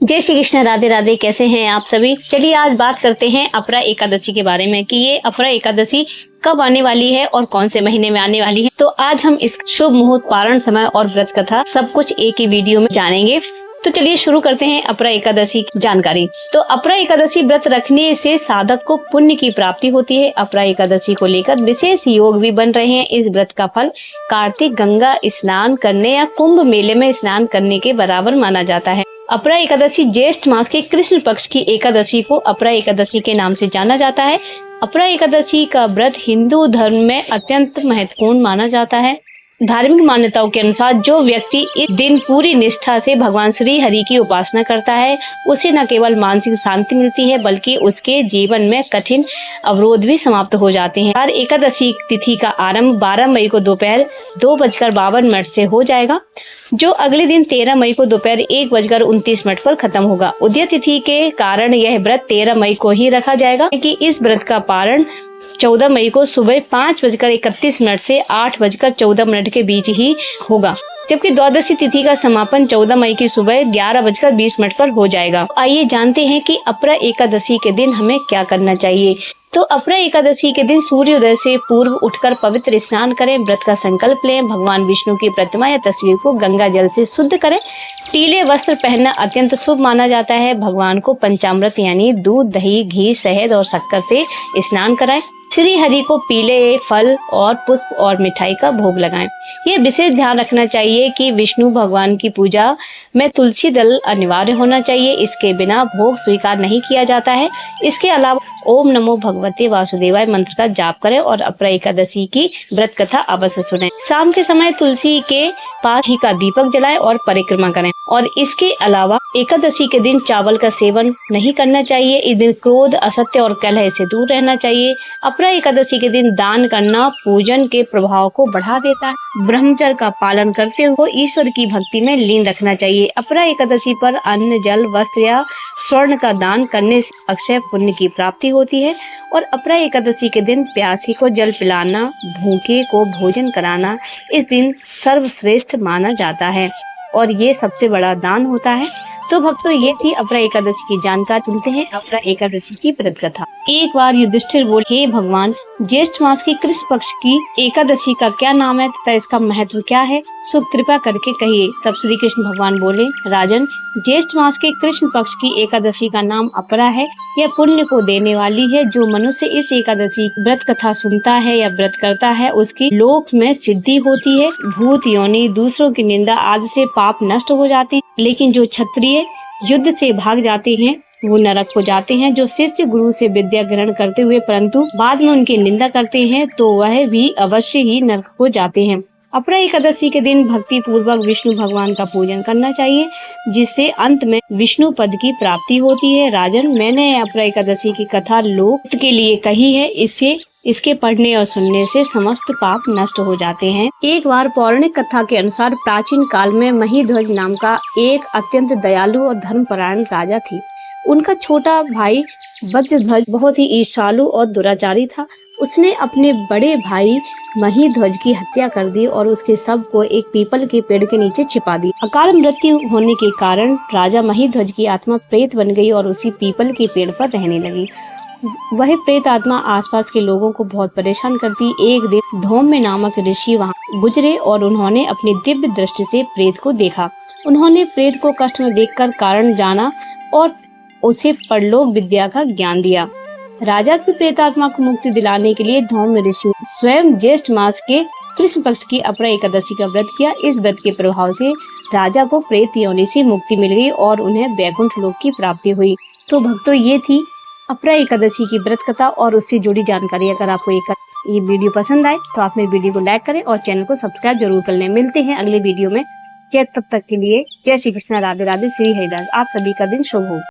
जय श्री कृष्ण, राधे राधे। कैसे हैं आप सभी? चलिए आज बात करते हैं अपरा एकादशी के बारे में कि ये अपरा एकादशी कब आने वाली है और कौन से महीने में आने वाली है। तो आज हम इस शुभ मुहूर्त, पारण समय और व्रत कथा सब कुछ एक ही वीडियो में जानेंगे। तो चलिए शुरू करते हैं अपरा एकादशी की जानकारी। तो अपरा एकादशी व्रत रखने से साधक को पुण्य की प्राप्ति होती है। अपरा एकादशी को लेकर विशेष योग भी बन रहे हैं। इस व्रत का फल कार्तिक गंगा स्नान करने या कुंभ मेले में स्नान करने के बराबर माना जाता है। अपरा एकादशी ज्येष्ठ मास के कृष्ण पक्ष की एकादशी को अपरा एकादशी के नाम से जाना जाता है। अपरा एकादशी का व्रत हिंदू धर्म में अत्यंत महत्वपूर्ण माना जाता है। धार्मिक मान्यताओं के अनुसार जो व्यक्ति इस दिन पूरी निष्ठा से भगवान श्री हरि की उपासना करता है, उसे न केवल मानसिक शांति मिलती है बल्कि उसके जीवन में कठिन अवरोध भी समाप्त हो जाते हैं। हर एकादशी तिथि का आरंभ 12 मई को दोपहर 2:52 से हो जाएगा, जो अगले दिन 13 मई को दोपहर 1:29 पर खत्म होगा। उदय तिथि के कारण यह व्रत 13 मई को ही रखा जाएगा, क्योंकि इस व्रत का पारण 14 मई को सुबह 5:31 से 8:14 के बीच ही होगा, जबकि द्वादशी तिथि का समापन 14 मई की सुबह 11:20 पर हो जाएगा। आइए जानते हैं कि अपरा एकादशी के दिन हमें क्या करना चाहिए। तो अपरा एकादशी के दिन सूर्योदय से पूर्व उठकर पवित्र स्नान करें, व्रत का संकल्प लें, भगवान विष्णु की प्रतिमा या तस्वीर को गंगा जल से शुद्ध करें। पीले वस्त्र पहनना अत्यंत शुभ माना जाता है। भगवान को पंचामृत यानी दूध, दही, घी, शहद और शक्कर से स्नान कराएं। श्री हरि को पीले फल और पुष्प और मिठाई का भोग लगाएं। ये विशेष ध्यान रखना चाहिए कि विष्णु भगवान की पूजा में तुलसी दल अनिवार्य होना चाहिए, इसके बिना भोग स्वीकार नहीं किया जाता है। इसके अलावा ओम नमो भगवते वासुदेवाय मंत्र का जाप करें और अपरा एकादशी की व्रत कथा अवश्य सुनें। शाम के समय तुलसी के पास घी का दीपक जलाएं और परिक्रमा करें। और इसके अलावा एकादशी के दिन चावल का सेवन नहीं करना चाहिए। इस दिन क्रोध, असत्य और कलह से दूर रहना चाहिए। अपरा एकादशी के दिन दान करना पूजन के प्रभाव को बढ़ा देता है। ब्रह्मचर्य का पालन करते हुए ईश्वर की भक्ति में लीन रखना चाहिए। अपरा एकादशी पर अन्न, जल, वस्त्र या स्वर्ण का दान करने से अक्षय पुण्य की प्राप्ति होती है। और अपरा एकादशी के दिन प्यासी को जल पिलाना, भूखे को भोजन कराना इस दिन सर्वश्रेष्ठ माना जाता है और ये सबसे बड़ा दान होता है। तो भक्तों, ये थी अपरा एकादशी की जानकारी। सुनते हैं अपरा एकादशी की व्रत कथा। एक बार युधिष्ठिर बोले, हे भगवान, ज्येष्ठ मास की कृष्ण पक्ष की एकादशी का क्या नाम है तथा इसका महत्व क्या है, सो कृपा करके कहिए। तब श्री कृष्ण भगवान बोले, राजन, ज्येष्ठ मास के कृष्ण पक्ष की एकादशी का नाम अपरा है। यह पुण्य को देने वाली है। जो मनुष्य इस एकादशी व्रत कथा सुनता है या व्रत करता है, उसकी लोक में सिद्धि होती है। भूत योनि, दूसरों की निंदा आदि से पाप नष्ट हो जाते हैं। लेकिन जो क्षत्रिय युद्ध से भाग जाते हैं वो नरक हो जाते हैं। जो शिष्य गुरु से विद्या ग्रहण करते हुए परंतु बाद में उनकी निंदा करते हैं, तो वह भी अवश्य ही नरक हो जाते हैं। अपरा एकादशी के दिन भक्ति पूर्वक विष्णु भगवान का पूजन करना चाहिए, जिससे अंत में विष्णु पद की प्राप्ति होती है। राजन, मैंने अपरा एकादशी की कथा लोक के लिए कही है। इसके पढ़ने और सुनने से समस्त पाप नष्ट हो जाते हैं। एक बार पौराणिक कथा के अनुसार प्राचीन काल में महीध्वज नाम का एक अत्यंत दयालु और धर्मपरायण राजा थे। उनका छोटा भाई वज्रध्वज बहुत ही ईर्ष्यालु और दुराचारी था। उसने अपने बड़े भाई महीध्वज की हत्या कर दी और उसके शव को एक पीपल के पेड़ के नीचे छिपा दी। अकाल मृत्यु होने के कारण राजा महीध्वज की आत्मा प्रेत बन गई और उसी पीपल के पेड़ पर रहने लगी। वह प्रेत आत्मा आसपास के लोगों को बहुत परेशान करती। एक दिन धौम्य नामक ऋषि वहां गुजरे और उन्होंने अपनी दिव्य दृष्टि से प्रेत को देखा। उन्होंने प्रेत को कष्ट में देखकर कारण जाना और उसे परलोक विद्या का ज्ञान दिया। राजा की प्रेत आत्मा को मुक्ति दिलाने के लिए धौम्य ऋषि स्वयं ज्येष्ठ मास के कृष्ण पक्ष की अपरा एकादशी का व्रत किया। इस व्रत के प्रभाव से राजा को प्रेत योनि से मुक्ति मिल गई और उन्हें वैकुंठ लोक की प्राप्ति हुई। तो भक्तों, ये थी अपरा एकादशी की व्रत कथा और उससे जुड़ी जानकारी। अगर आपको ये वीडियो पसंद आए तो आप मेरे वीडियो को लाइक करें और चैनल को सब्सक्राइब जरूर कर लें। मिलते हैं अगले वीडियो में। तब तक के लिए जय श्री कृष्ण, राधे राधे, श्री हरिदास। आप सभी का दिन शुभ हो।